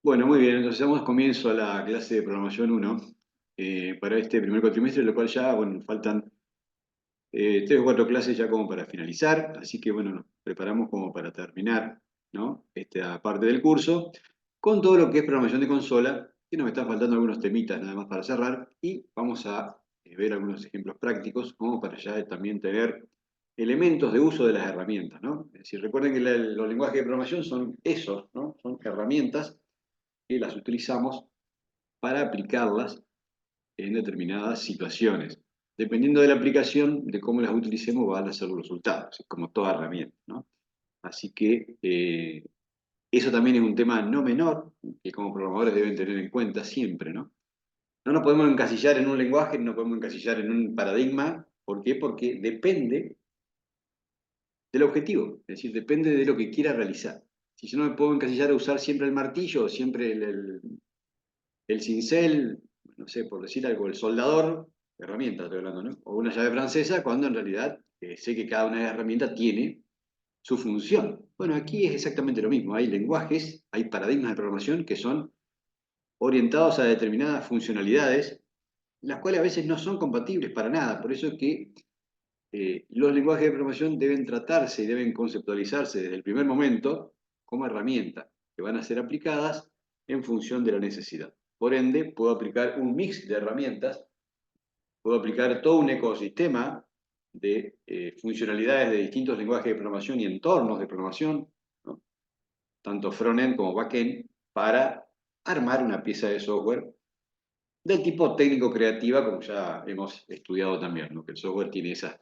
Bueno, muy bien, entonces damos comienzo a la clase de programación 1 para este primer cuatrimestre, lo cual ya, bueno, faltan 3 o 4 clases ya como para finalizar, así que bueno, nos preparamos como para terminar, ¿no? Esta parte del curso con todo lo que es programación de consola, que nos están faltando algunos temitas nada más para cerrar, y vamos a ver algunos ejemplos prácticos como para ya también tener elementos de uso de las herramientas, ¿no? Es decir, recuerden que los lenguajes de programación son esos, ¿no? Son herramientas que las utilizamos para aplicarlas en determinadas situaciones. Dependiendo de la aplicación, de cómo las utilicemos, van a ser los resultados, es como toda herramienta, ¿no? Así que eso también es un tema no menor, que como programadores deben tener en cuenta siempre, ¿no? No nos podemos encasillar en un lenguaje, no nos podemos encasillar en un paradigma. ¿Por qué? Porque depende del objetivo, es decir, depende de lo que quiera realizar. Si yo no me puedo encasillar a usar siempre el martillo, siempre el cincel, no sé, por decir algo, el soldador, herramienta estoy hablando, ¿no? O una llave francesa, cuando en realidad sé que cada una de las herramientas tiene su función. Bueno, aquí es exactamente lo mismo. Hay lenguajes, hay paradigmas de programación que son orientados a determinadas funcionalidades, las cuales a veces no son compatibles para nada. Por eso es que los lenguajes de programación deben tratarse y deben conceptualizarse desde el primer momento como herramientas que van a ser aplicadas en función de la necesidad. Por ende, puedo aplicar un mix de herramientas, puedo aplicar todo un ecosistema de funcionalidades de distintos lenguajes de programación y entornos de programación, ¿no? Tanto front-end como back-end, para armar una pieza de software del tipo técnico-creativa, como ya hemos estudiado también, ¿no? Que el software tiene esas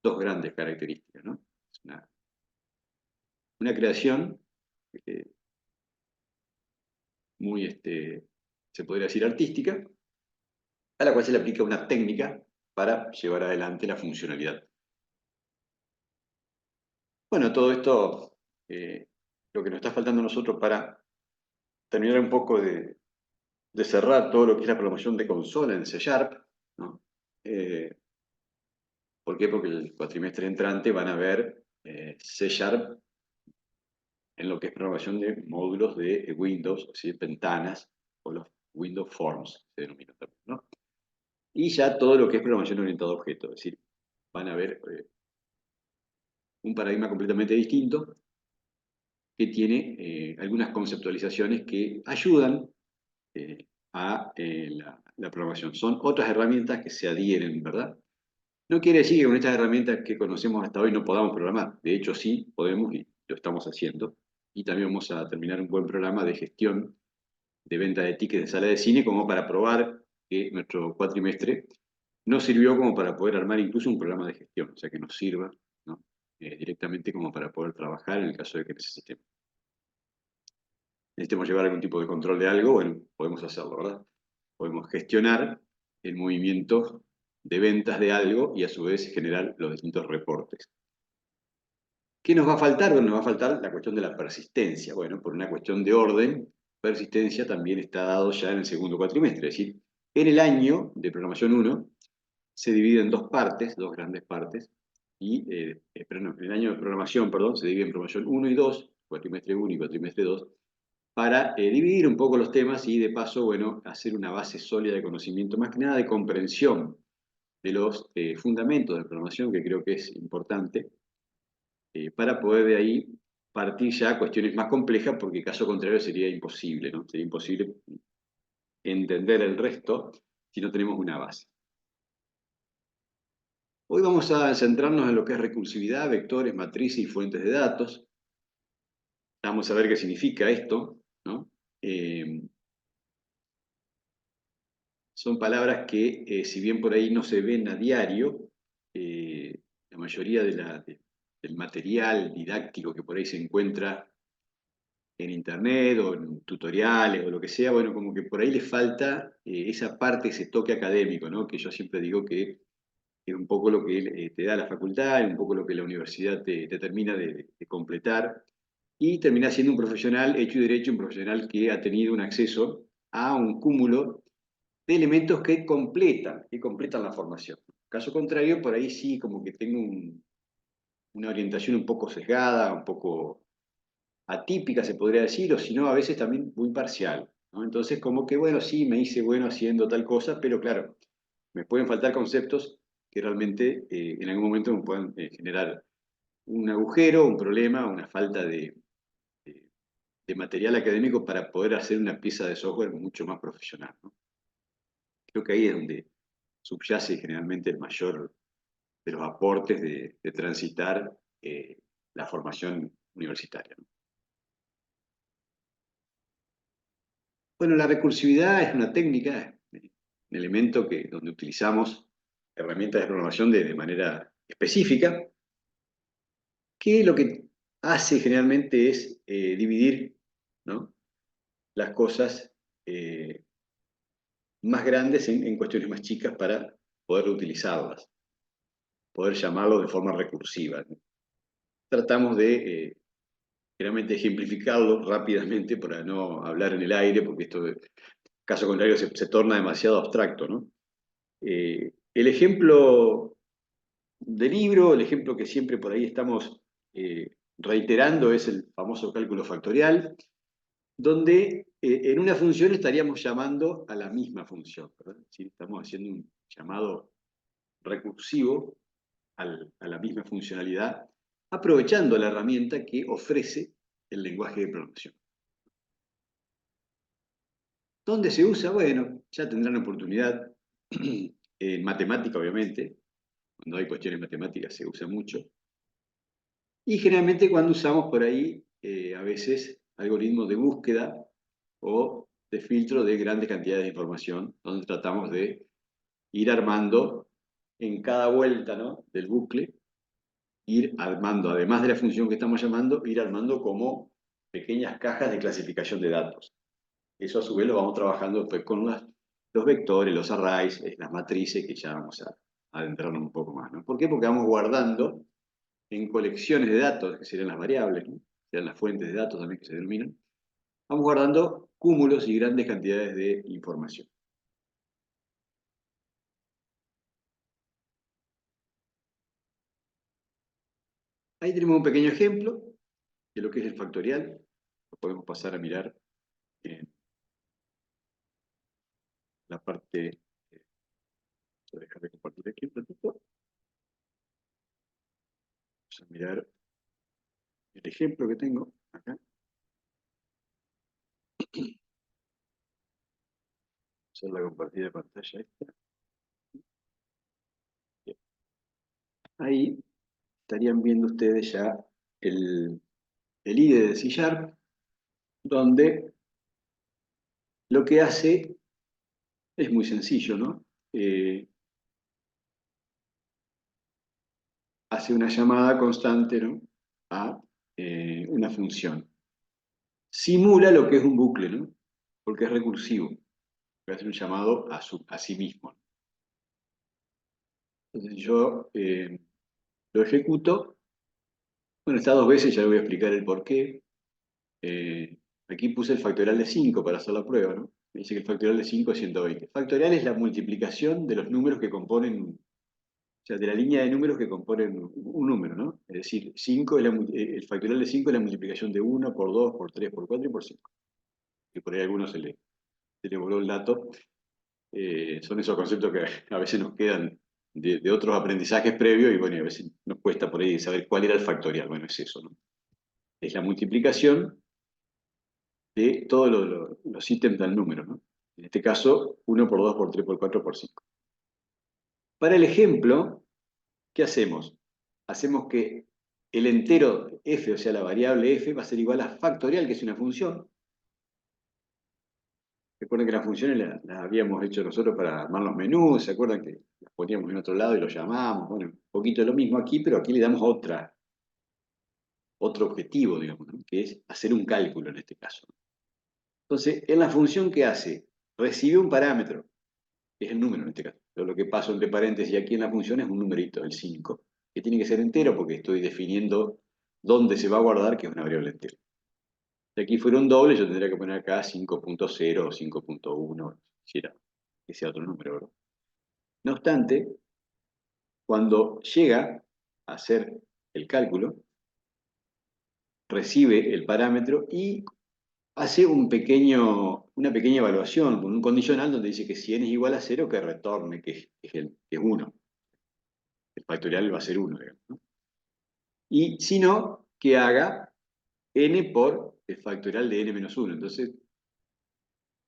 dos grandes características, ¿no? Es una creación eh, muy, se podría decir, artística, a la cual se le aplica una técnica para llevar adelante la funcionalidad. Bueno, todo esto, lo que nos está faltando a nosotros para terminar un poco de cerrar todo lo que es la programación de consola en C Sharp, ¿no? ¿Por qué? Porque el cuatrimestre entrante van a ver C Sharp en lo que es programación de módulos de Windows, es decir, ventanas, o los Windows Forms se denomina también, ¿no? Y ya todo lo que es programación orientada a objetos, es decir, van a ver un paradigma completamente distinto que tiene algunas conceptualizaciones que ayudan a la programación. Son otras herramientas que se adhieren, ¿verdad? No quiere decir que con estas herramientas que conocemos hasta hoy no podamos programar. De hecho, sí podemos y lo estamos haciendo. Y también vamos a terminar un buen programa de gestión de venta de tickets de sala de cine como para probar que nuestro cuatrimestre nos sirvió como para poder armar incluso un programa de gestión, o sea, que nos sirva, ¿no? Directamente como para poder trabajar en el caso de que necesitemos llevar algún tipo de control de algo, bueno, podemos hacerlo, ¿verdad? Podemos gestionar el movimiento de ventas de algo y a su vez generar los distintos reportes. ¿Qué nos va a faltar? Bueno, nos va a faltar la cuestión de la persistencia. Bueno, por una cuestión de orden, persistencia también está dado ya en el segundo cuatrimestre. Es decir, en el año de programación 1 se divide en dos partes, dos grandes partes, y perdón, el año de programación, perdón, se divide en programación 1 y 2, cuatrimestre 1 y cuatrimestre 2, para dividir un poco los temas y de paso, bueno, hacer una base sólida de conocimiento, más que nada de comprensión de los fundamentos de programación, que creo que es importante, para poder de ahí partir ya a cuestiones más complejas, porque caso contrario sería imposible, ¿no? Sería imposible entender el resto si no tenemos una base. Hoy vamos a centrarnos en lo que es recursividad, vectores, matrices y fuentes de datos. Vamos a ver qué significa esto, ¿no? Eh, Son palabras que, si bien por ahí no se ven a diario, la mayoría del material didáctico que por ahí se encuentra en internet o en tutoriales o lo que sea, bueno, como que por ahí le falta esa parte, ese toque académico, ¿no? Que yo siempre digo que es un poco lo que te da la facultad, un poco lo que la universidad te termina de completar, y termina siendo un profesional hecho y derecho, un profesional que ha tenido un acceso a un cúmulo de elementos que completan la formación. Caso contrario, por ahí sí como que tengo una orientación un poco sesgada, un poco atípica, se podría decir, o si no, a veces también muy parcial, ¿no? Entonces, como que, bueno, sí, me hice bueno haciendo tal cosa, pero claro, me pueden faltar conceptos que realmente en algún momento me puedan generar un agujero, un problema, una falta de- de material académico para poder hacer una pieza de software mucho más profesional, ¿no? Creo que ahí es donde subyace generalmente el mayor de los aportes de transitar la formación universitaria, ¿no? Bueno, la recursividad es una técnica, un elemento donde utilizamos herramientas de programación de manera específica, que lo que hace generalmente es dividir, ¿no?, las cosas más grandes en cuestiones más chicas para poder utilizarlas, poder llamarlo de forma recursiva, ¿no? Tratamos de generalmente ejemplificarlo rápidamente para no hablar en el aire, porque esto, caso contrario, se torna demasiado abstracto, ¿no? El ejemplo de libro, el ejemplo que siempre por ahí estamos reiterando es el famoso cálculo factorial, donde en una función estaríamos llamando a la misma función, ¿verdad? Es decir, estamos haciendo un llamado recursivo a la misma funcionalidad, aprovechando la herramienta que ofrece el lenguaje de programación. ¿Dónde se usa? Bueno, ya tendrán oportunidad en matemática, obviamente. Cuando hay cuestiones matemáticas se usa mucho. Y generalmente cuando usamos por ahí, a veces, algoritmos de búsqueda o de filtro de grandes cantidades de información, donde tratamos de ir armando en cada vuelta, ¿no?, del bucle, ir armando, además de la función que estamos llamando, ir armando como pequeñas cajas de clasificación de datos. Eso a su vez lo vamos trabajando después con los vectores, los arrays, las matrices, que ya vamos a adentrarnos un poco más, ¿no? ¿Por qué? Porque vamos guardando en colecciones de datos, que serían las variables, ¿no?, serían las fuentes de datos también que se denominan, vamos guardando cúmulos y grandes cantidades de información. Ahí tenemos un pequeño ejemplo de lo que es el factorial. Lo podemos pasar a mirar en la parte, voy a dejar de compartir aquí un ratito. Vamos a mirar el ejemplo que tengo acá. Hacer la compartida de pantalla esta. Bien. Ahí estarían viendo ustedes ya el IDE de C Sharp, donde lo que hace es muy sencillo, ¿no? Hace una llamada constante, ¿no?, a una función. Simula lo que es un bucle, ¿no?, porque es recursivo. Hace un llamado a sí mismo. Entonces yo lo ejecuto. Bueno, está dos veces, ya le voy a explicar el por qué. Aquí puse el factorial de 5 para hacer la prueba, ¿no? Me dice que el factorial de 5 es 120. Factorial es la multiplicación de los números que componen, o sea, de la línea de números que componen un número, ¿no? Es decir, 5 es el factorial de 5 es la multiplicación de 1 por 2 por 3 por 4 y por 5. Que por ahí a algunos se le voló el dato. Son esos conceptos que a veces nos quedan de otros aprendizajes previos y bueno, a veces nos cuesta por ahí saber cuál era el factorial. Bueno, es eso, ¿no? Es la multiplicación de todos los ítems del número, ¿no? En este caso, 1 por 2 por 3 por 4 por 5. Para el ejemplo, ¿qué hacemos? Hacemos que el entero f, o sea, la variable f, va a ser igual a factorial, que es una función. Recuerden que las funciones las habíamos hecho nosotros para armar los menús, ¿se acuerdan que las poníamos en otro lado y los llamábamos? Bueno, un poquito lo mismo aquí, pero aquí le damos otro objetivo, digamos, ¿no?, que es hacer un cálculo en este caso. Entonces, en la función que hace, recibe un parámetro, que es el número en este caso. Pero lo que paso entre paréntesis aquí en la función es un numerito, el 5, que tiene que ser entero porque estoy definiendo dónde se va a guardar, que es una variable entera. Si aquí fuera un doble, yo tendría que poner acá 5.0 o 5.1, quisiera que sea otro número, ¿verdad? No obstante, cuando llega a hacer el cálculo, recibe el parámetro y hace una pequeña evaluación con un condicional donde dice que si n es igual a 0, que retorne, que es 1. El factorial va a ser 1, digamos, ¿no? Y si no, que haga n por el factorial de n menos 1. Entonces,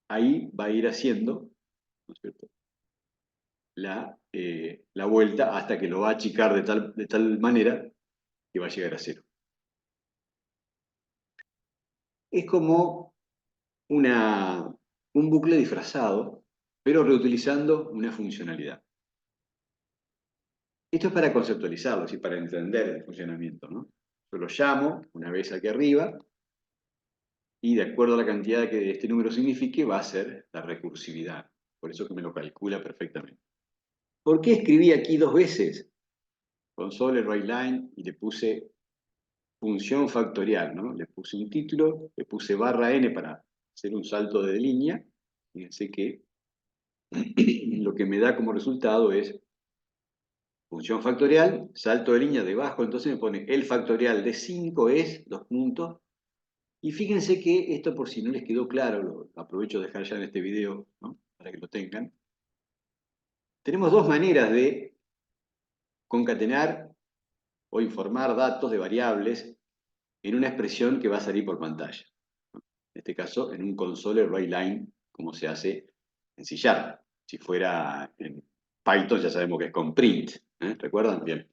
ahí va a ir haciendo, ¿no es cierto?, la vuelta hasta que lo va a achicar de tal manera que va a llegar a 0. Es como un bucle disfrazado, pero reutilizando una funcionalidad. Esto es para conceptualizarlo, y para entender el funcionamiento, ¿no? Yo lo llamo una vez aquí arriba, y de acuerdo a la cantidad que este número signifique, va a ser la recursividad. Por eso que me lo calcula perfectamente. ¿Por qué escribí aquí 2 veces? Console writeLine y le puse función factorial, ¿no? Le puse un título, le puse /n para hacer un salto de línea. Fíjense que lo que me da como resultado es función factorial, salto de línea debajo, entonces me pone el factorial de 5 es, 2 puntos. Y fíjense que esto, por si no les quedó claro, lo aprovecho de dejar ya en este video, ¿no?, para que lo tengan. Tenemos dos maneras de concatenar o informar datos de variables en una expresión que va a salir por pantalla. En este caso, en un console writeLine, como se hace en C#. Si fuera en Python, ya sabemos que es con print. ¿Recuerdan? Bien.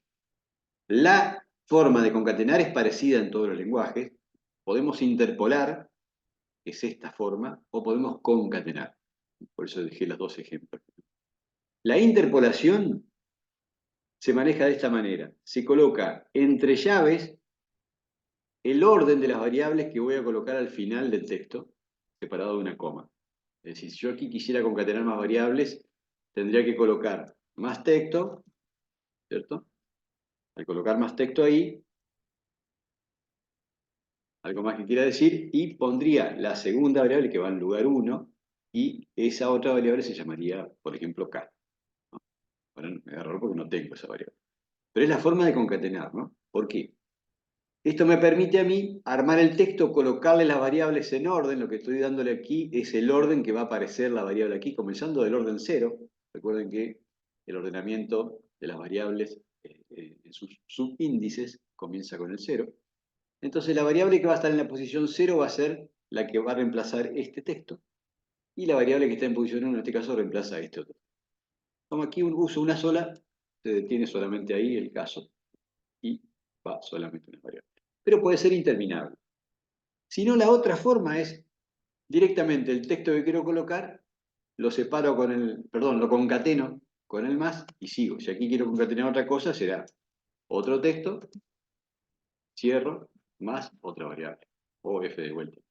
La forma de concatenar es parecida en todos los lenguajes. Podemos interpolar, que es esta forma, o podemos concatenar. Por eso dejé los dos ejemplos. La interpolación se maneja de esta manera. Se coloca entre llaves el orden de las variables que voy a colocar al final del texto, separado de una coma. Es decir, si yo aquí quisiera concatenar más variables, tendría que colocar más texto, ¿cierto? Al colocar más texto ahí, algo más que quiera decir, y pondría la segunda variable que va en lugar 1, y esa otra variable se llamaría, por ejemplo, k. ¿No? Ahora me da error porque no tengo esa variable. Pero es la forma de concatenar, ¿no? ¿Por qué? Esto me permite a mí armar el texto, colocarle las variables en orden. Lo que estoy dándole aquí es el orden que va a aparecer la variable aquí, comenzando del orden 0. Recuerden que el ordenamiento de las variables en sus subíndices comienza con el 0. Entonces la variable que va a estar en la posición 0 va a ser la que va a reemplazar este texto. Y la variable que está en posición 1, en este caso, reemplaza a este otro. Como aquí uso una sola, se detiene solamente ahí el caso. Y va solamente una variable. Pero puede ser interminable. Si no, la otra forma es directamente el texto que quiero colocar, lo separo con lo concateno con el más y sigo. Si aquí quiero concatenar otra cosa, será otro texto, cierro, más otra variable, o f de vuelta.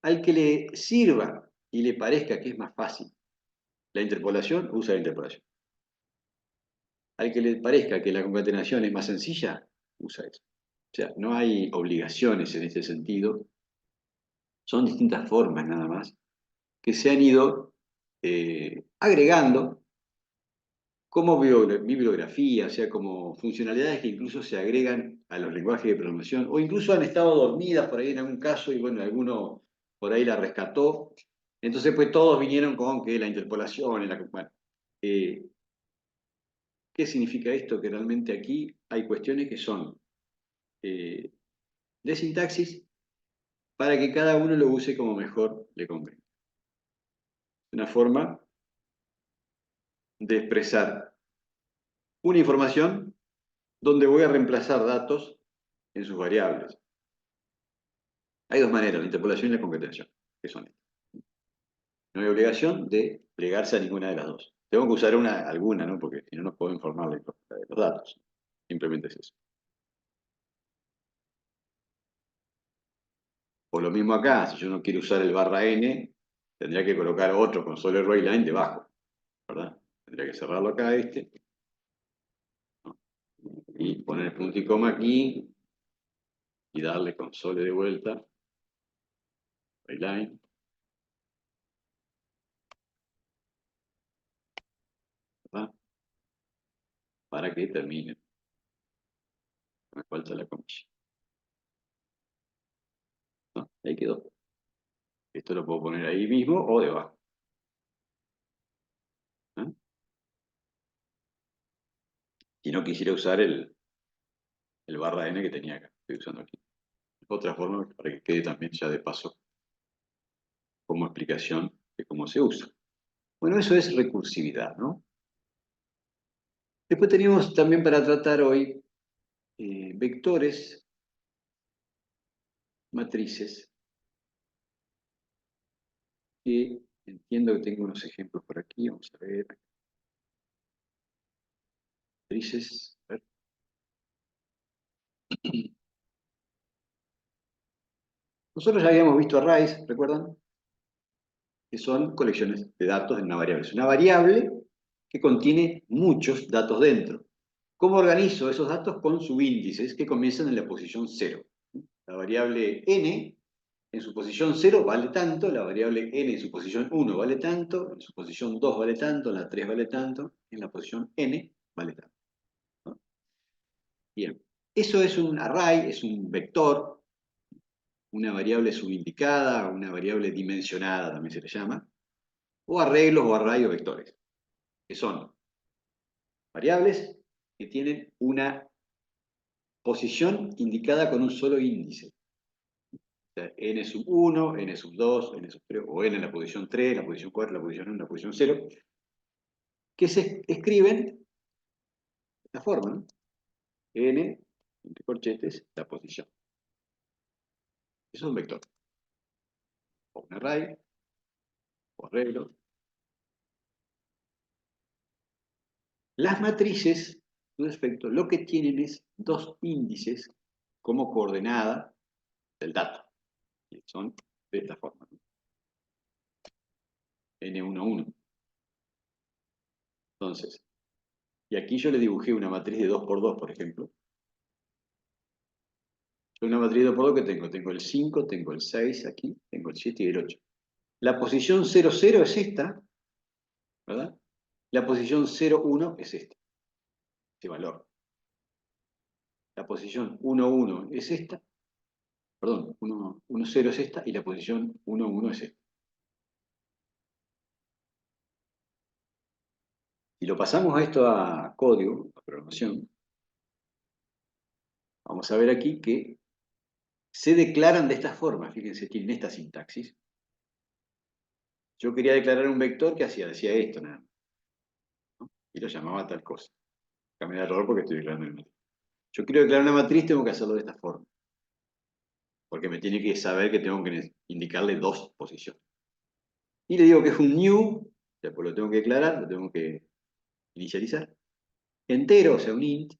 Al que le sirva y le parezca que es más fácil la interpolación, usa la interpolación. Al que le parezca que la concatenación es más sencilla, usa eso. O sea, no hay obligaciones en este sentido. Son distintas formas nada más que se han ido agregando como bibliografía, o sea, como funcionalidades que incluso se agregan a los lenguajes de programación, o incluso han estado dormidas por ahí en algún caso, y bueno, alguno por ahí la rescató. Entonces, pues todos vinieron con que la interpolación, bueno, ¿qué significa esto? Que realmente aquí hay cuestiones que son de sintaxis para que cada uno lo use como mejor le convenga. Una forma de expresar una información donde voy a reemplazar datos en sus variables. Hay dos maneras, la interpolación y la concatenación, que son estas. No hay obligación de plegarse a ninguna de las dos. Tengo que usar alguna, ¿no? Porque si no, no puedo informarle de los datos. Simplemente es eso. O lo mismo acá, si yo no quiero usar el /n, tendría que colocar otro console writeLine debajo, ¿verdad? Tendría que cerrarlo acá, ¿no? Y poner punto y coma aquí, y darle console de vuelta, writeLine, ¿verdad? Para que termine. Me falta la comilla. Ahí quedó. Esto lo puedo poner ahí mismo o debajo. ¿Eh? Si no quisiera usar el barra n que tenía acá, estoy usando aquí. Otra forma para que quede también ya de paso como explicación de cómo se usa. Bueno, eso es recursividad, ¿no? Después tenemos también para tratar hoy vectores, matrices, que entiendo que tengo unos ejemplos por aquí, vamos a ver. Matrices, a ver. Nosotros ya habíamos visto arrays, ¿recuerdan? Que son colecciones de datos en una variable. Es una variable que contiene muchos datos dentro. ¿Cómo organizo esos datos? Con subíndices que comienzan en la posición 0. La variable n en su posición 0 vale tanto, la variable n en su posición 1 vale tanto, en su posición 2 vale tanto, en la 3 vale tanto, en la posición n vale tanto, ¿no? Bien, eso es un array, es un vector, una variable subindicada, una variable dimensionada también se le llama, o arreglos o array o vectores, que son variables que tienen una posición indicada con un solo índice. O sea, n sub 1, n sub 2, n sub 3, o n en la posición 3, la posición 4, la posición 1, la posición 0, que se escriben de esta forma, ¿no? N, entre corchetes, la posición. Eso es un vector. O un array, o arreglo. Las matrices, su defecto, lo que tienen es dos índices como coordenada del dato. Y son de esta forma, ¿no? N1, 1. Entonces, y aquí yo le dibujé una matriz de 2 por 2, por ejemplo. Yo una matriz de 2 por 2 que tengo. Tengo el 5, tengo el 6 aquí, tengo el 7 y el 8. La posición 0, 0 es esta, ¿verdad? La posición 0, 1 es esta, este valor. La posición 1, 1 es esta, perdón, 1, 1, 0 es esta, y la posición 1, 1 es esta. Si lo pasamos a esto a código, a programación, vamos a ver aquí que se declaran de esta forma. Fíjense, tienen esta sintaxis. Yo quería declarar un vector que decía esto nada más, ¿no? Y lo llamaba tal cosa. Acá me da error porque estoy declarando una matriz. Yo quiero declarar una matriz, tengo que hacerlo de esta forma. Porque me tiene que saber que tengo que indicarle dos posiciones. Y le digo que es un new, después lo tengo que declarar, lo tengo que inicializar. Entero, o sea, un int,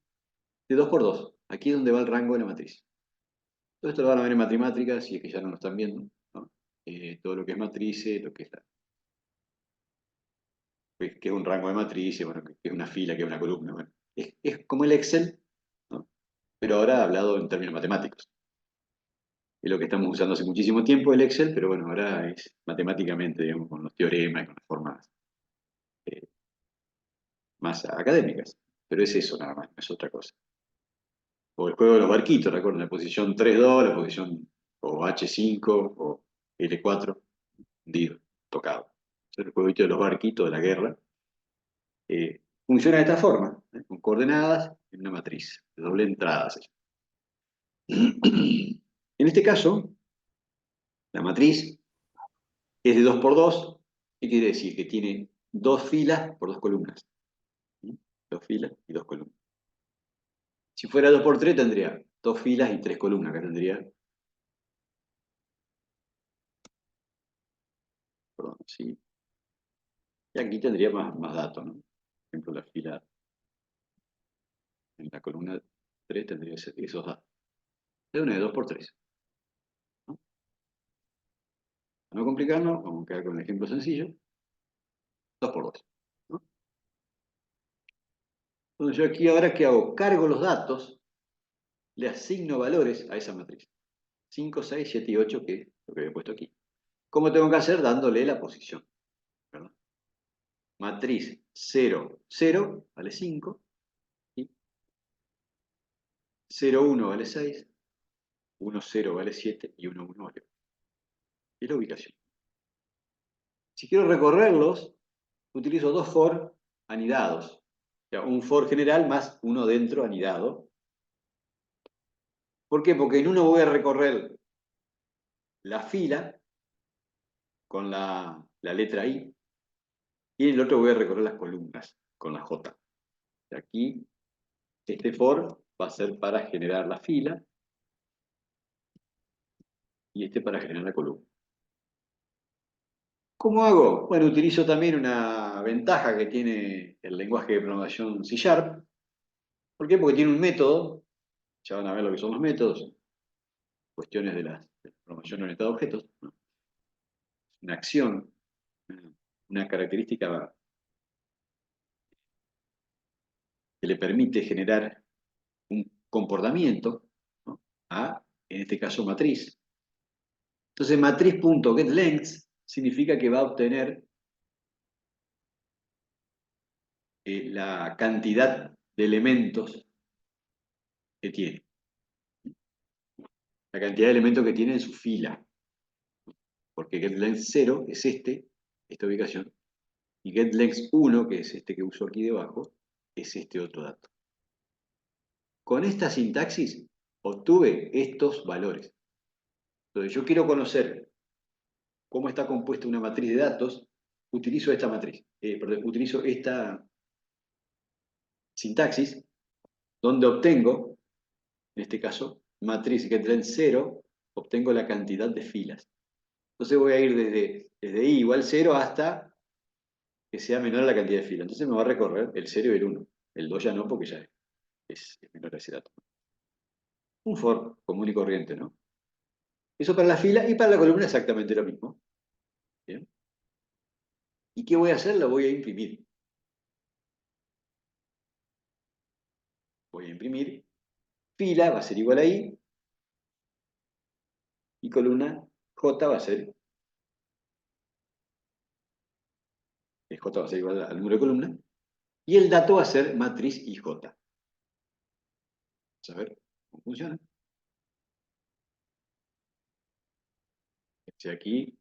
de 2 por 2. Aquí es donde va el rango de la matriz. Todo esto lo van a ver en matemáticas, si es que ya no lo están viendo, ¿no? Todo lo que es matrices, lo que es, que es un rango de matrices, bueno, que es una fila, que es una columna. Bueno. Es como el Excel, ¿no? Pero ahora hablado en términos matemáticos. Es lo que estamos usando hace muchísimo tiempo, el Excel, pero bueno, ahora es matemáticamente, digamos, con los teoremas y con las formas eh, más académicas. Pero es eso nada más, no es otra cosa. O el juego de los barquitos, recuerden, la posición 3-2, la posición o H5 o L4, hundido, tocado. El jueguito de los barquitos de la guerra funciona de esta forma, con coordenadas en una matriz, de doble entrada. En este caso, la matriz es de 2 por 2. ¿Qué quiere decir? Que tiene dos filas por dos columnas. ¿Sí? Dos filas y dos columnas. Si fuera 2 por 3 tendría dos filas y tres columnas. Acá tendría, perdón, sí. Y aquí tendría más datos, ¿no? Por ejemplo, la fila en la columna 3 tendría esos datos. Es una de 2 por 3. ¿No? Para no complicarnos, vamos a quedar con un ejemplo sencillo. 2 por 2. ¿No? Entonces yo aquí ahora que hago, cargo los datos, le asigno valores a esa matriz. 5, 6, 7 y 8, que es lo que había puesto aquí. ¿Cómo tengo que hacer? Dándole la posición, ¿verdad? Matriz 0, 0 vale 5, ¿sí? 0, 1 vale 6, 1, 0 vale 7 y 1, 1 vale 8. es la ubicación. Si quiero recorrerlos, utilizo dos for anidados. O sea, un for general más uno dentro anidado. ¿Por qué? Porque en uno voy a recorrer la fila con la letra I, y en el otro voy a recorrer las columnas con la J. Aquí, este for va a ser para generar la fila, y este para generar la columna. ¿Cómo hago? Bueno, utilizo también una ventaja que tiene el lenguaje de programación C#. ¿Por qué? Porque tiene un método, ya van a ver lo que son los métodos, cuestiones de la programación orientada a objetos, ¿no? Una acción, una característica que le permite generar un comportamiento, ¿no? A, en este caso, matriz. Entonces, matriz.getLength significa que va a obtener la cantidad de elementos que tiene. La cantidad de elementos que tiene en su fila. Porque getLength 0 es esta ubicación, y getLength 1, que es este que uso aquí debajo, es este otro dato. Con esta sintaxis obtuve estos valores. Entonces, yo quiero conocer cómo está compuesta una matriz de datos, utilizo esta matriz, utilizo esta sintaxis, donde obtengo, en este caso, matriz getLength 0, obtengo la cantidad de filas. Entonces voy a ir desde i igual 0 hasta que sea menor a la cantidad de filas. Entonces me va a recorrer el 0 y el 1. El 2 ya no, porque ya es menor a ese dato. Un for común y corriente, ¿no? Eso para la fila, y para la columna exactamente lo mismo. ¿Bien? ¿Y qué voy a hacer? Lo voy a imprimir. Voy a imprimir. Fila va a ser igual a i, y columna j va a ser, j va a ser igual al número de columna, y el dato va a ser matriz ij. Vamos a ver cómo funciona. Aquí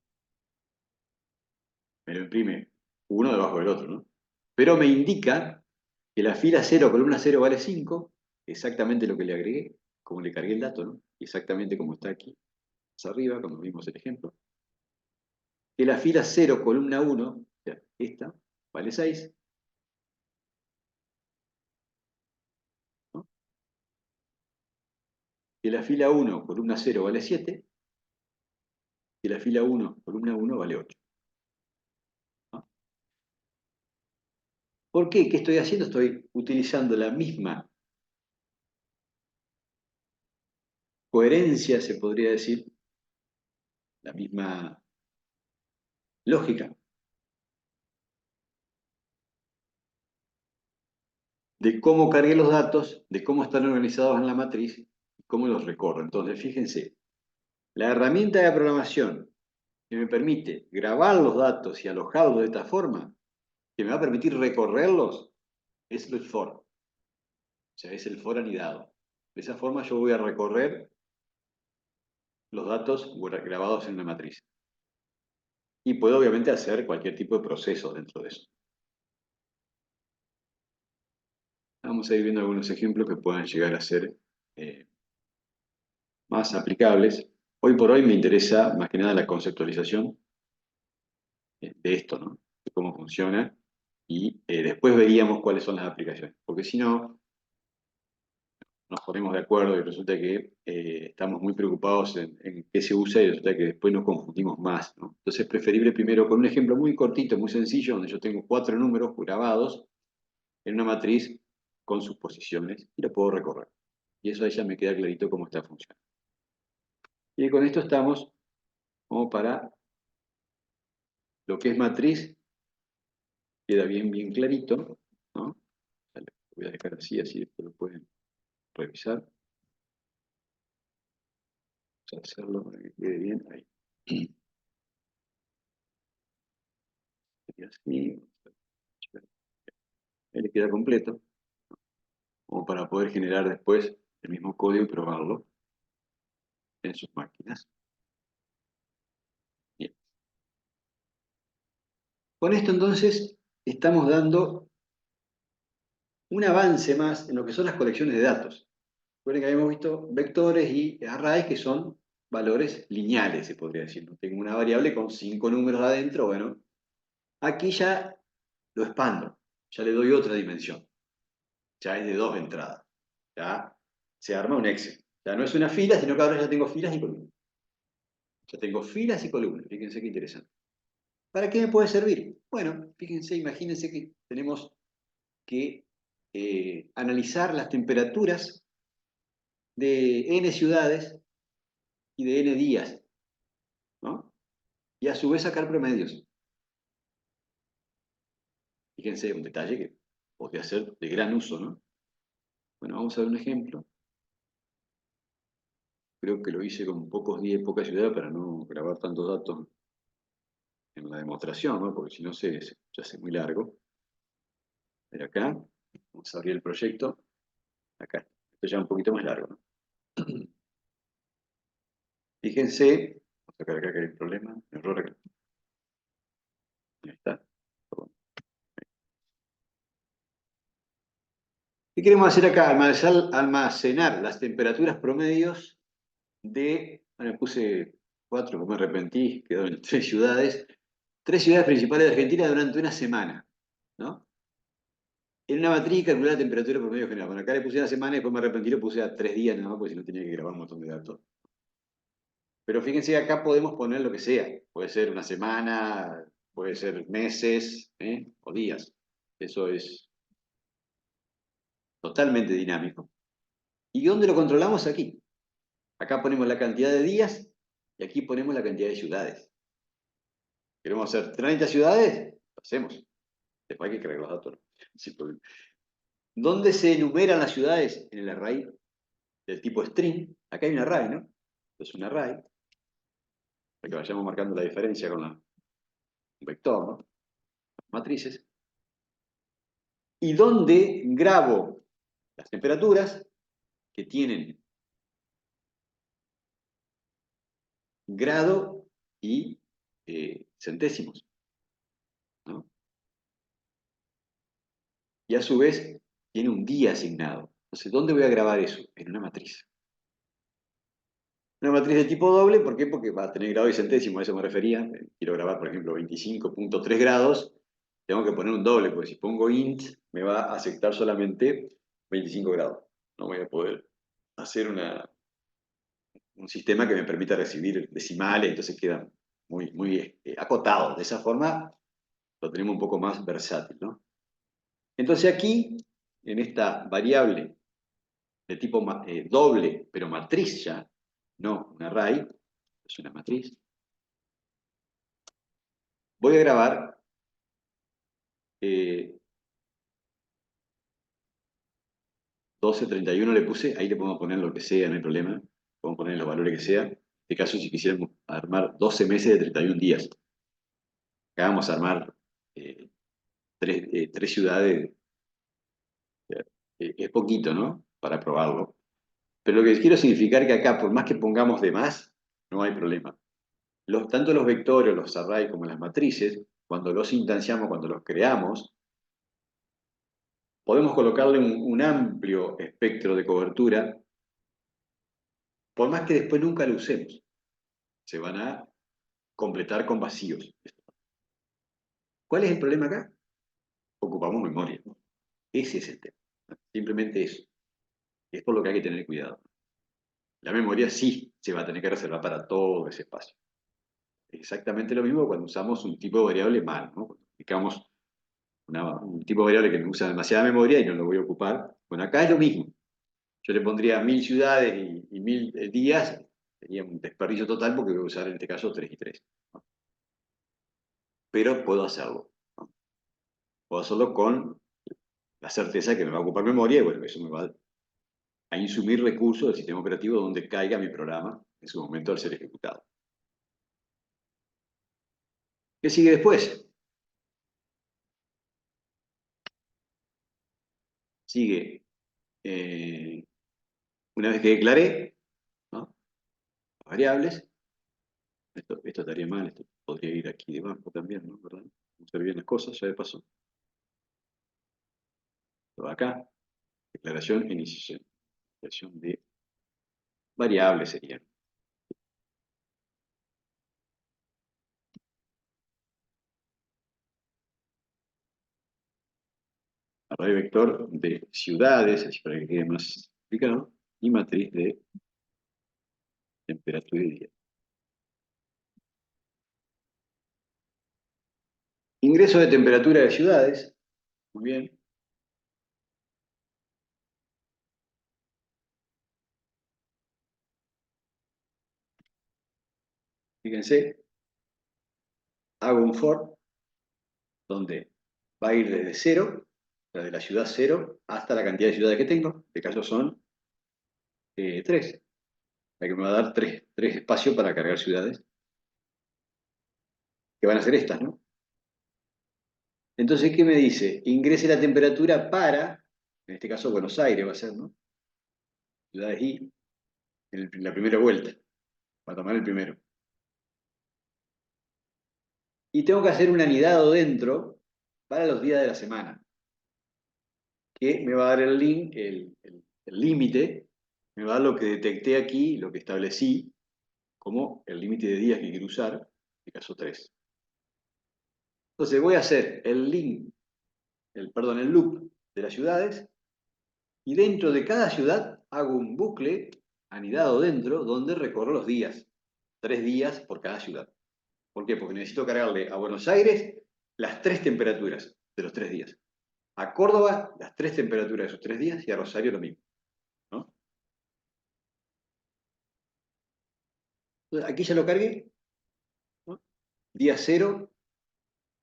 me lo imprime uno debajo del otro, ¿no? Pero me indica que la fila 0, columna 0 vale 5, exactamente lo que le agregué, como le cargué el dato, ¿no? Exactamente como está aquí, más arriba, como vimos el ejemplo. Que la fila 0, columna 1, o sea, esta, vale 6, ¿no? Que la fila 1, columna 0, vale 7, que la fila 1, columna 1, vale 8. ¿No? ¿Por qué? ¿Qué estoy haciendo? Estoy utilizando la misma coherencia, se podría decir, la misma lógica de cómo cargué los datos, de cómo están organizados en la matriz y cómo los recorro. Entonces, fíjense, la herramienta de programación que me permite grabar los datos y alojarlos de esta forma, que me va a permitir recorrerlos, es el for. O sea, es el for anidado. De esa forma yo voy a recorrer los datos grabados en una matriz. Y puedo obviamente hacer cualquier tipo de proceso dentro de eso. Vamos a ir viendo algunos ejemplos que puedan llegar a ser más aplicables. Hoy por hoy me interesa más que nada la conceptualización de esto, ¿no? De cómo funciona, y después veríamos cuáles son las aplicaciones. Porque si no, nos ponemos de acuerdo y resulta que estamos muy preocupados en qué se usa, y resulta que después nos confundimos más, ¿no? Entonces es preferible primero con un ejemplo muy cortito, muy sencillo, donde yo tengo 4 números grabados en una matriz con sus posiciones y lo puedo recorrer. Y eso ahí ya me queda clarito cómo está funcionando. Y con esto estamos como para lo que es matriz, queda bien clarito, ¿no? Lo voy a dejar así, así después lo pueden revisar. Vamos a hacerlo para que quede bien ahí. Así, ahí le queda completo, como para poder generar después el mismo código y probarlo en sus máquinas. Con esto entonces estamos dando un avance más en lo que son las colecciones de datos. Recuerden que habíamos visto vectores y arrays que son valores lineales, se podría decir. ¿No? Tengo una variable con 5 números adentro, bueno, aquí ya lo expando, ya le doy otra dimensión, ya es de 2 entradas, ya se arma un Excel. Ya no es una fila, sino que ahora ya tengo filas y columnas. Ya tengo filas y columnas, fíjense qué interesante. ¿Para qué me puede servir? Bueno, fíjense, imagínense que tenemos que analizar las temperaturas de n ciudades y de n días, ¿no? Y a su vez sacar promedios. Fíjense, un detalle que podría ser de gran uso, ¿no? Bueno, vamos a ver un ejemplo. Creo que lo hice con pocos días, poca ciudad para no grabar tantos datos en la demostración, ¿no? Porque si no se hace muy largo. Pero acá, vamos a abrir el proyecto. Acá, esto ya es un poquito más largo, ¿no? Fíjense, vamos a sacar acá que hay un problema, un error acá. Ahí está. Perdón. ¿Qué queremos hacer acá? Almacenar las temperaturas promedios de, bueno, puse 4, como me arrepentí, quedó en 3 ciudades principales de Argentina durante una semana, ¿no? En una matriz calcular la temperatura promedio general. Bueno, acá le puse una semana y después me arrepentí, lo puse a 3 días nada más, porque si no tenía que grabar un montón de datos. Pero fíjense que acá podemos poner lo que sea. Puede ser una semana, puede ser meses, ¿eh? O días. Eso es totalmente dinámico. ¿Y dónde lo controlamos? Aquí. Acá ponemos la cantidad de días y aquí ponemos la cantidad de ciudades. ¿Queremos hacer 30 ciudades? Lo hacemos. Después hay que cargar los datos, ¿no? Sin problema. ¿Dónde se enumeran las ciudades? En el array del tipo string. Acá hay un array, ¿no? Esto es un array. Para que vayamos marcando la diferencia con la vector, ¿no? Las matrices. ¿Y dónde grabo las temperaturas que tienen grado y centésimos, ¿no? Y a su vez tiene un día asignado. Entonces, ¿dónde voy a grabar eso? En una matriz. Una matriz de tipo doble, ¿por qué? Porque va a tener grado y centésimo, a eso me refería. Quiero grabar, por ejemplo, 25,3 grados, tengo que poner un doble, porque si pongo int, me va a aceptar solamente 25 grados. No voy a poder hacer un sistema que me permita recibir decimales, entonces queda muy acotado. De esa forma lo tenemos un poco más versátil, ¿no? Entonces aquí, en esta variable de tipo doble, pero matriz ya, no un array, es una matriz, voy a grabar 12,31 le puse, ahí le podemos poner lo que sea, no hay problema, podemos poner los valores que sea. En este caso, si quisiéramos armar 12 meses de 31 días, acá vamos a armar eh, 3 ciudades, es poquito, ¿no? Para probarlo. Pero lo que quiero significar que acá, por más que pongamos de más, no hay problema. Tanto los vectores, los arrays como las matrices, cuando los instanciamos, cuando los creamos, podemos colocarle un amplio espectro de cobertura, por más que después nunca lo usemos. Se van a completar con vacíos. ¿Cuál es el problema acá? Ocupamos memoria. Ese es el tema. Simplemente eso. Es por lo que hay que tener cuidado. La memoria sí se va a tener que reservar para todo ese espacio. Exactamente lo mismo cuando usamos un tipo de variable mal, ¿no? Cuando aplicamos un tipo de variable que no usa demasiada memoria y no lo voy a ocupar. Bueno, acá es lo mismo. Yo le pondría 1000 ciudades y 1000 días, sería un desperdicio total porque voy a usar en este caso 3 y 3. ¿No? Pero puedo hacerlo. ¿No? Puedo hacerlo con la certeza que me va a ocupar memoria y bueno, eso me va a insumir recursos del sistema operativo donde caiga mi programa en su momento al ser ejecutado. ¿Qué sigue después? Sigue, una vez que declaré, ¿no? Variables, esto estaría mal, esto podría ir aquí debajo también, ¿no? ¿Verdad? Vamos a hacer bien las cosas, ya de paso. Todo acá, declaración, iniciación. Declaración de variables sería. Array vector de ciudades, así para que quede más explicado, y matriz de temperatura y día. Ingreso de temperatura de ciudades. Muy bien. Fíjense, hago un for donde va a ir desde cero, desde la ciudad cero, hasta la cantidad de ciudades que tengo. En este caso son 3. La que me va a dar tres espacios para cargar ciudades, que van a ser estas, ¿no? Entonces, ¿qué me dice? Ingrese la temperatura para, en este caso Buenos Aires va a ser, ¿no? Ciudades I, en la primera vuelta, para tomar el primero. Y tengo que hacer un anidado dentro para los días de la semana, que me va a dar el link, el límite, me va a dar lo que detecté aquí, lo que establecí como el límite de días que quiero usar, en este caso 3. Entonces voy a hacer el link, el loop de las ciudades, y dentro de cada ciudad hago un bucle anidado dentro donde recorro los días. 3 días por cada ciudad. ¿Por qué? Porque necesito cargarle a Buenos Aires las 3 temperaturas de los 3 días. A Córdoba las 3 temperaturas de esos 3 días y a Rosario lo mismo, ¿no? Entonces, aquí ya lo cargué, ¿no? Día 0,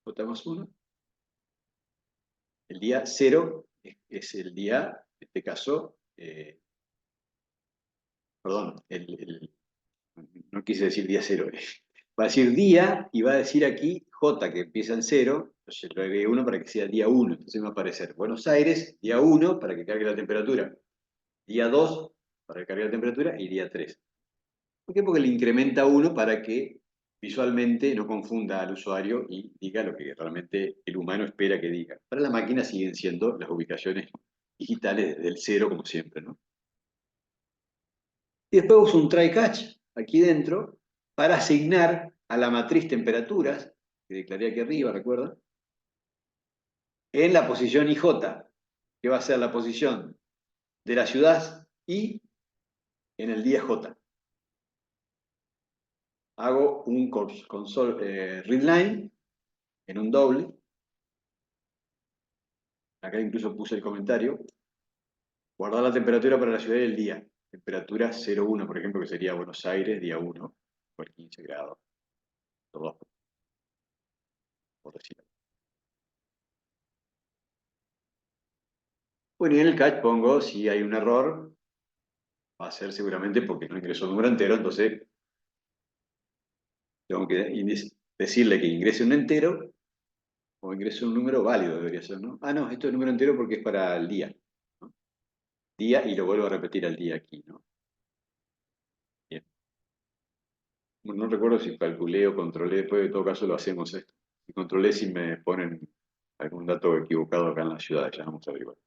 J+1. El día 0 es el día, en este caso, perdón, no quise decir día 0. Va a decir día y va a decir aquí J, que empieza en 0, entonces lo agregué 1 para que sea día 1. Entonces me va a aparecer Buenos Aires, día 1 para que cargue la temperatura, día 2 para que cargue la temperatura y día 3. ¿Por qué? Porque le incrementa 1 para que visualmente no confunda al usuario y diga lo que realmente el humano espera que diga. Para la máquina siguen siendo las ubicaciones digitales desde el 0 como siempre, ¿no? Y después uso un try catch aquí dentro para asignar a la matriz temperaturas, que declaré aquí arriba, ¿recuerdan? En la posición IJ, que va a ser la posición de la ciudad I en el día J. Hago un console readline en un doble. Acá incluso puse el comentario. Guardar la temperatura para la ciudad y el día. Temperatura 0,1, por ejemplo, que sería Buenos Aires, día 1, por 15 grados. 2, por decir. Bueno, y en el catch pongo, si hay un error, va a ser seguramente porque no ingresó un número entero, entonces tengo que decirle que ingrese un entero o ingrese un número válido, debería ser, ¿no? Ah, no, esto es número entero porque es para el día, ¿no? Día y lo vuelvo a repetir al día aquí, ¿no? Bien. Bueno, no recuerdo si calculé o controlé, después de todo caso lo hacemos esto. Y controlé si me ponen algún dato equivocado acá en la ciudad, ya vamos a averiguar.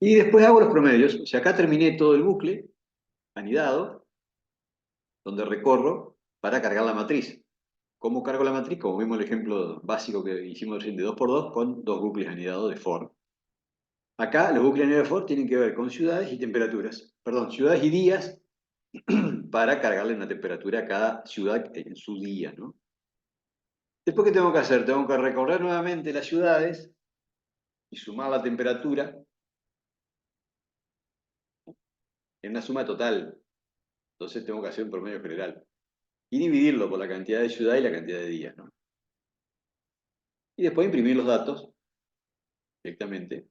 Y después hago los promedios. O sea, acá terminé todo el bucle anidado, donde recorro para cargar la matriz. ¿Cómo cargo la matriz? Como vimos el ejemplo básico que hicimos recién de 2x2 con 2 bucles anidados de for. Acá los bucles anidados de for tienen que ver con ciudades y temperaturas. Perdón, ciudades y días para cargarle una temperatura a cada ciudad en su día, ¿no? Después, ¿qué tengo que hacer? Tengo que recorrer nuevamente las ciudades y sumar la temperatura en una suma total. Entonces tengo que hacer un promedio general. Y dividirlo por la cantidad de ciudad y la cantidad de días, ¿no? Y después imprimir los datos directamente.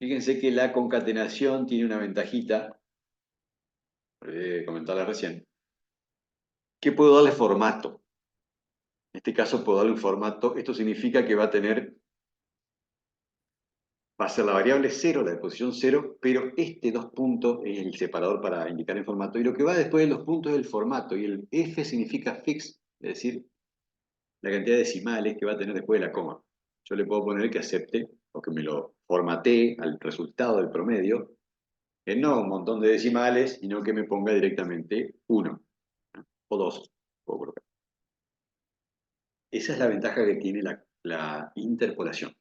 Fíjense que la concatenación tiene una ventajita, comentarla recién, que puedo darle formato. En este caso puedo darle un formato. Esto significa que va a ser la variable 0, la de posición 0, pero este 2 puntos es el separador para indicar el formato. Y lo que va después de los puntos es el formato. Y el F significa fix, es decir, la cantidad de decimales que va a tener después de la coma. Yo le puedo poner que acepte o que me lo formatee al resultado del promedio, que no un montón de decimales, sino que me ponga directamente 1, ¿no? O 2, puedo colocar. Esa es la ventaja que tiene la interpolación,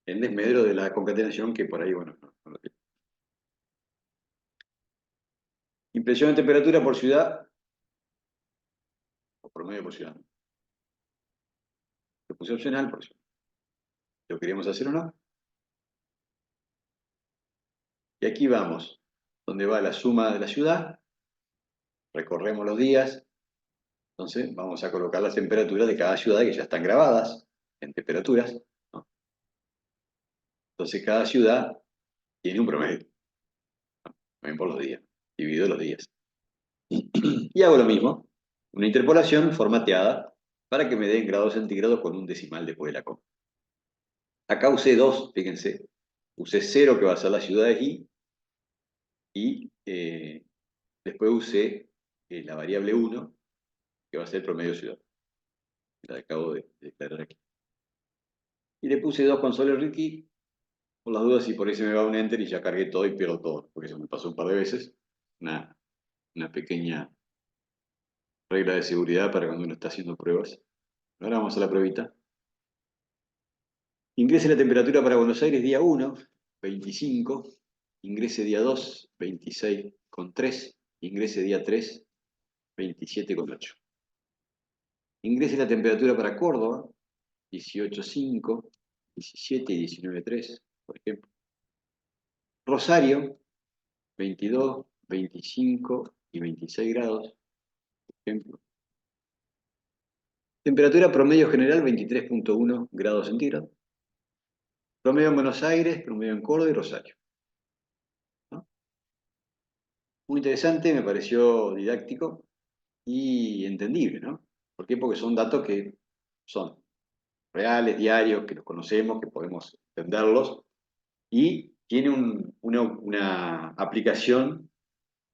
en desmedro de la concatenación, que por ahí, bueno, no lo tiene. Impresión de temperatura por ciudad, o promedio por ciudad. Lo puse opcional por si lo queríamos hacer o no. Y aquí vamos, donde va la suma de la ciudad, recorremos los días, entonces vamos a colocar las temperaturas de cada ciudad que ya están grabadas en temperaturas, ¿no? Entonces cada ciudad tiene un promedio, también por los días, dividido los días. Y hago lo mismo, una interpolación formateada para que me den grados centígrados con un decimal después de la coma. Acá usé 2, fíjense, usé 0 que va a ser la ciudad de I, y después usé la variable 1 que va a ser el promedio ciudad. La acabo de declarar aquí. Y le puse 2 con Soler Ricky, por las dudas, y por ahí se me va un enter y ya cargué todo y pierdo todo, porque eso me pasó un par de veces. Una pequeña regla de seguridad para cuando uno está haciendo pruebas. Ahora vamos a la pruebita. Ingrese la temperatura para Buenos Aires día 1, 25. Ingrese día 2, 26,3. Ingrese día 3, 27,8. Ingrese la temperatura para Córdoba, 18,5, 17 y 19,3, por ejemplo. Rosario, 22, 25 y 26 grados, por ejemplo. Temperatura promedio general, 23,1 grados centígrados. Promedio en Buenos Aires, promedio en Córdoba y Rosario, ¿no? Muy interesante, me pareció didáctico y entendible, ¿no? ¿Por qué? Porque son datos que son reales, diarios, que los conocemos, que podemos entenderlos, y tiene una aplicación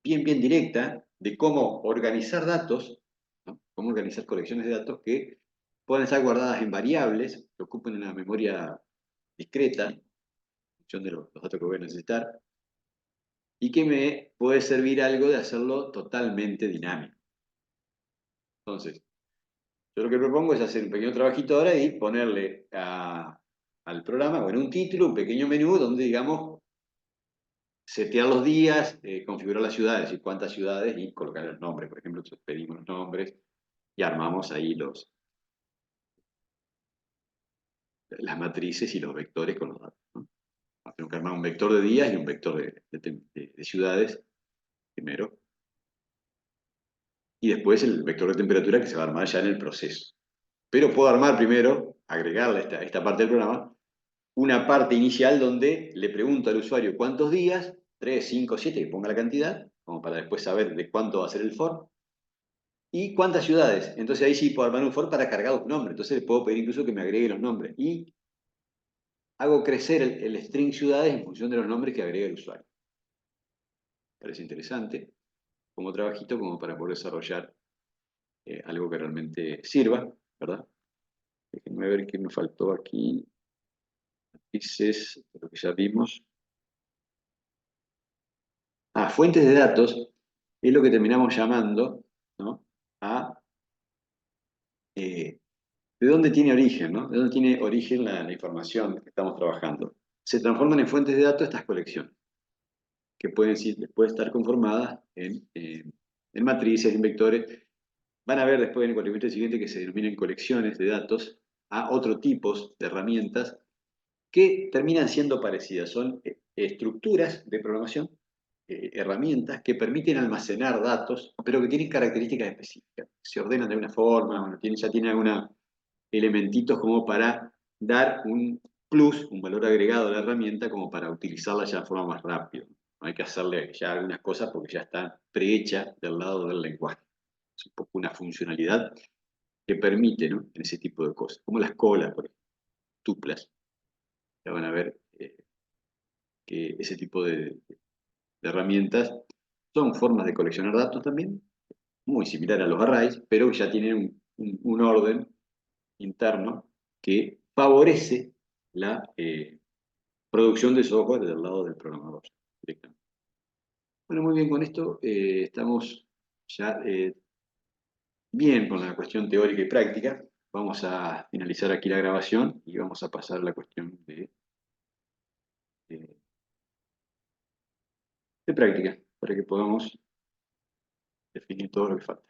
bien directa de cómo organizar datos, ¿no? Cómo organizar colecciones de datos que puedan estar guardadas en variables, que ocupen una memoria discreta, en función de los datos que voy a necesitar, y que me puede servir algo de hacerlo totalmente dinámico. Entonces, yo lo que propongo es hacer un pequeño trabajito ahora y ponerle al programa, bueno, un título, un pequeño menú donde, digamos, setear los días, configurar las ciudades y cuántas ciudades y colocar los nombres. Por ejemplo, entonces pedimos los nombres y armamos ahí las matrices y los vectores con los datos, ¿no? Tengo que armar un vector de días y un vector de ciudades primero. Y después el vector de temperatura que se va a armar ya en el proceso. Pero puedo armar primero, agregarle a esta parte del programa, una parte inicial donde le pregunto al usuario cuántos días, 3, 5, 7, que ponga la cantidad, como para después saber de cuánto va a ser el for, y cuántas ciudades. Entonces ahí sí puedo armar un for para cargar un nombre. Entonces le puedo pedir incluso que me agregue los nombres. Y hago crecer el string ciudades en función de los nombres que agrega el usuario. Parece interesante como trabajito, como para poder desarrollar algo que realmente sirva, ¿verdad? Déjenme ver qué me faltó aquí. Dices, lo que ya vimos. Fuentes de datos es lo que terminamos llamando, ¿no? Eh, ¿De dónde tiene origen, ¿no? ¿De dónde tiene origen la información que estamos trabajando? Se transforman en fuentes de datos estas colecciones, que pueden estar conformadas en matrices, en vectores. Van a ver después en el cuatrimestre siguiente que se denominan colecciones de datos a otros tipos de herramientas que terminan siendo parecidas. Son estructuras de programación, herramientas que permiten almacenar datos, pero que tienen características específicas. Se ordenan de una forma, bueno, ya tienen algunos elementitos como para dar un plus, un valor agregado a la herramienta, como para utilizarla ya de forma más rápida. No hay que hacerle ya algunas cosas porque ya está prehecha del lado del lenguaje. Es un poco una funcionalidad que permite, ¿no? En ese tipo de cosas, como las colas, por ejemplo, tuplas. Ya van a ver que ese tipo de herramientas son formas de coleccionar datos también, muy similar a los arrays, pero ya tienen un orden interno que favorece la producción de software del lado del programador directamente. Bueno, muy bien, con esto estamos ya bien con la cuestión teórica y práctica. Vamos a finalizar aquí la grabación y vamos a pasar a la cuestión de- de práctica para que podamos definir todo lo que falta.